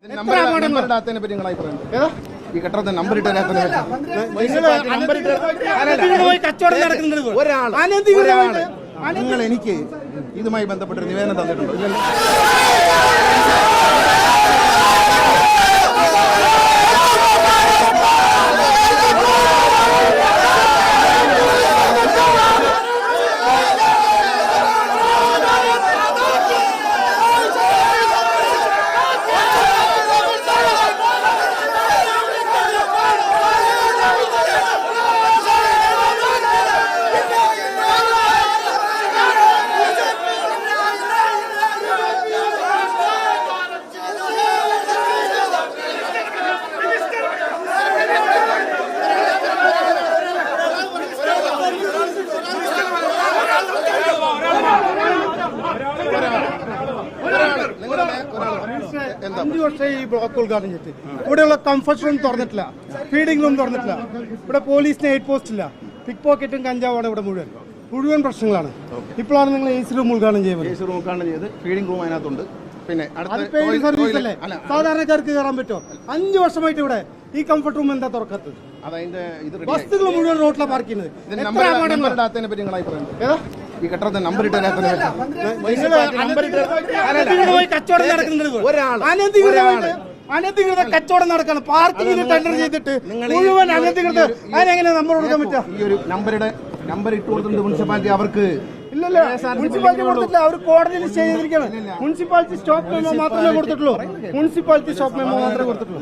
ഈ കെട്ടറത്തെ നമ്പർ നിങ്ങൾ എനിക്ക് ഇതുമായി ബന്ധപ്പെട്ട നിവേദനം തന്നിട്ടുണ്ടോ? ഇല്ലല്ലോ. ഈ ബ്ലോക്ക് ഉദ്ഘാടനം ചെയ്തിട്ട് ഇവിടെയുള്ള കംഫർട്ട് റൂം തുറന്നിട്ടില്ല, ഫീഡിംഗ് റൂം തുറന്നിട്ടില്ല, ഇവിടെ പോലീസിന് എയ്ഡ് പോസ്റ്റ് ഇല്ല, പിക് പോക്കറ്റും കഞ്ചാവാണ് ഇവിടെ മുഴുവൻ പ്രശ്നങ്ങളാണ്. ഇപ്പോഴാണ് നിങ്ങൾ AC റൂം ഉദ്ഘാടനം ചെയ്യുന്നത്. AC റൂം ഉദ്ഘാടനം ചെയ്ത് ഫീഡിംഗ് റൂം അതിനകത്തുണ്ട്. പിന്നെ സർവീസ് അല്ലേ, സാധാരണക്കാർക്ക് കയറാൻ പറ്റുമോ? 5 വർഷമായിട്ട് ഇവിടെ ഈ കംഫർട്ട് റൂം എന്താ തുറക്കാത്തത്? ബസ്സുകൾ മുഴുവൻ റോഡിലാണ് പാർക്ക് ചെയ്യുന്നത്. ഈ കെട്ടറത്തെ നമ്പർ കച്ചവടം നടക്കണം. പാർക്കിംഗിന് ടെൻഡർ ചെയ്തിട്ട് മുഴുവൻ അനധികൃത അതിനെങ്ങനെ നമ്പർ കൊടുക്കാൻ പറ്റുക? ഈ ഒരു നമ്പർ ഇട്ട് കൊടുത്തിട്ടുണ്ട് മുനിസിപ്പാലിറ്റി. അവർക്ക് ഇല്ലല്ലോ, മുനിസിപ്പാലിറ്റി കൊടുത്തിട്ടില്ല. അവർ കോടതിയിൽ സ്റ്റേ ചെയ്തിരിക്കുകയാണ്. മുനിസിപ്പാലിറ്റി സ്റ്റോപ്പ് മെമ്മോ മാത്രമേ കൊടുത്തിട്ടുള്ളൂ.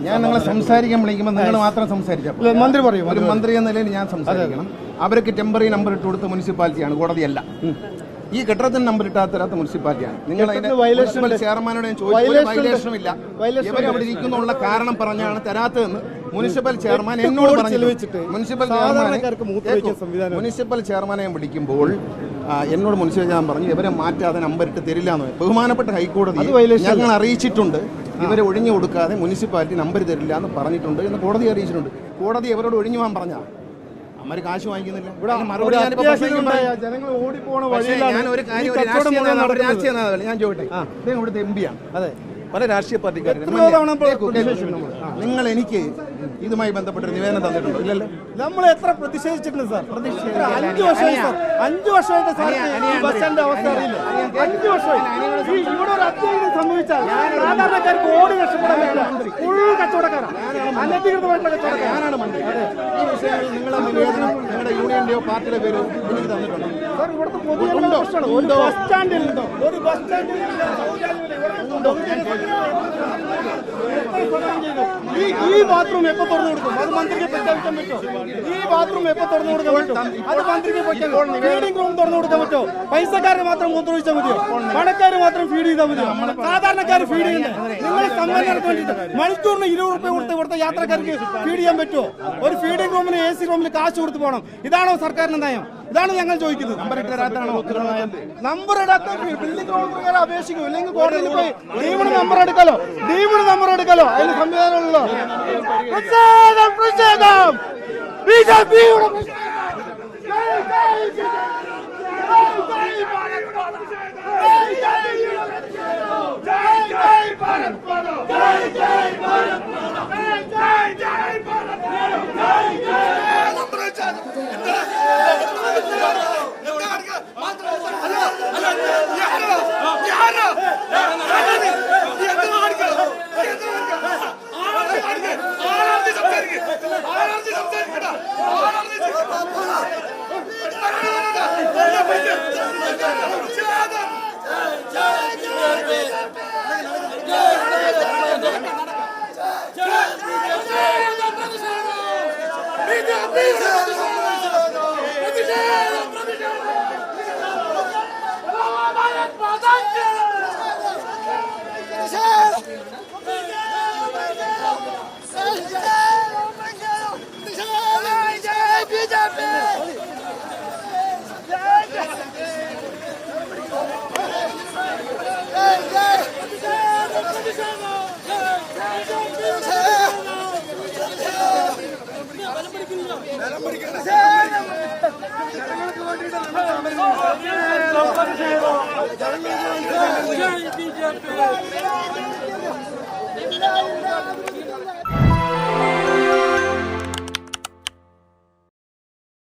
ഞാൻ നിങ്ങളെ സംസാരിക്കാൻ വിളിക്കുമ്പോൾ നിങ്ങൾ മാത്രം സംസാരിക്കാം. മന്ത്രി പറയും. ഒരു മന്ത്രി എന്ന നിലയിൽ ഞാൻ സംസാരിക്കണം. അവർക്ക് ടെമ്പററി നമ്പർ ഇട്ട് കൊടുത്ത മുനിസിപ്പാലിറ്റിയാണ്, കോടതിയല്ല. ഈ കെട്ടിടത്തിന് നമ്പർ ഇട്ടാത്ത മുനിസിപ്പാലിറ്റിയാണ്. നിങ്ങൾ മുനിസിപ്പൽ ചെയർമാനോട് വയലേഷനുമില്ല, ഇവർ അവിടെ ഇരിക്കുന്നുള്ള കാരണം പറഞ്ഞാണ് തരാത്തതെന്ന് മുനിസിപ്പൽ ചെയർമാൻ എന്നോട് പറഞ്ഞു. മുനിസിപ്പൽ ചെയർമാനെ വിളിക്കുമ്പോൾ എന്നോട് മുനിസിപ്പൽ ചെയർമാൻ പറഞ്ഞു ഇവരെ മാറ്റാതെ നമ്പർ ഇട്ട് തരില്ല എന്ന്. ബഹുമാനപ്പെട്ട ഹൈക്കോടതി ഞങ്ങൾ അറിയിച്ചിട്ടുണ്ട്, ഇവരെ ഒഴിഞ്ഞു കൊടുക്കാതെ മുനിസിപ്പാലിറ്റി നമ്പർ തരില്ല എന്ന് പറഞ്ഞിട്ടുണ്ട് എന്ന് കോടതി അറിയിച്ചിട്ടുണ്ട്. കോടതി ഇവരോട് ഒഴിഞ്ഞു പോകാൻ പറഞ്ഞ അമ്മര് കാശ് വാങ്ങിക്കുന്നില്ല. ഞാൻ ചോദിട്ടെ, ഇവിടുത്തെ MP ആണ്, അതെ, പല രാഷ്ട്രീയ പാർട്ടിക്കാരും. നിങ്ങൾ എനിക്ക് ഇതുമായി ബന്ധപ്പെട്ട നിവേദനം തന്നിട്ടുണ്ടോ? ഇല്ലല്ലോ. നമ്മൾ എത്ര പ്രതിഷേധിച്ചിട്ടുണ്ട് സാർ. 5 വർഷമായിട്ട് ബസ്സിന്റെ അവസ്ഥ അറിയില്ല. 5 വർഷമായി ഇവിടെ ഒരു അത്യാഹിതം സംഭവിച്ചാൽ സാധാരണക്കാർക്ക് ഓടി രക്ഷപ്പെടാൻ ഫുൾ കച്ചവടക്കാരാണ്, അനധികൃതമായിട്ടുള്ള കച്ചവടക്കാരാണ് മന്ത്രി. ഈ വിഷയങ്ങളിൽ നിങ്ങളുടെ നിവേദനം നിങ്ങളുടെ യൂണിയന്റെയോ പാർട്ടിയുടെ പേരോ എനിക്ക് തന്നിട്ടുണ്ടോ? സാർ, ഇവിടുത്തെ പൊതുജന പ്രശ്നമാണ്. ഒരു ബസ് സ്റ്റാൻഡിൽ ഉണ്ടോ? ഒരു ബസ് സ്റ്റാൻഡിൽ ഈ ബാത്റൂം എപ്പോ തുറന്നു കൊടുക്കും? അത് മന്ത്രിക്ക് പ്രഖ്യാപിക്കാൻ പറ്റുമോ? ഈ ബാത്റൂം എപ്പോ തുറന്നു കൊടുക്കാൻ പറ്റും? അത് മന്ത്രിക്ക് ഫീഡിംഗ് റൂം തുറന്നു കൊടുക്കാൻ പറ്റുമോ? പൈസക്കാരെ മാത്രം മൂത്രമൊഴിച്ചാൽ മതിയോ? പണക്കാര് മാത്രം ഫീഡ് ചെയ്താൽ മതിയോ? സാധാരണക്കാർ ഫീഡ് ചെയ്യണ്ടേ? നിങ്ങളെ സമ്മേളനത്തിന് വേണ്ടിയിട്ട് മണിക്കൂറിന് 20 രൂപ കൊടുത്ത് ഇവിടുത്തെ യാത്രക്കാർക്ക് ഫീഡ് ചെയ്യാൻ പറ്റുമോ? ഒരു ഫീഡിംഗ് റൂമിന് AC റൂമിൽ കാശ് കൊടുത്ത് പോകണം. ഇതാണോ സർക്കാരിന്റെ നയം? ഇതാണ് ഞങ്ങൾ ചോദിക്കുന്നത്. നമ്പർ ഇടാത്ത ബിൽഡിംഗ് റൂൾ പ്രകാരം അപേക്ഷിക്കും, ഇല്ലെങ്കിൽ കോടതിയിൽ പോയി ഡീമിന് നമ്പർ എടുക്കാലോ. അതിന് സംവിധാനമുള്ളല്ലോ. ജനങ്ങൾക്ക് വേണ്ടി ജനാധിപത്യ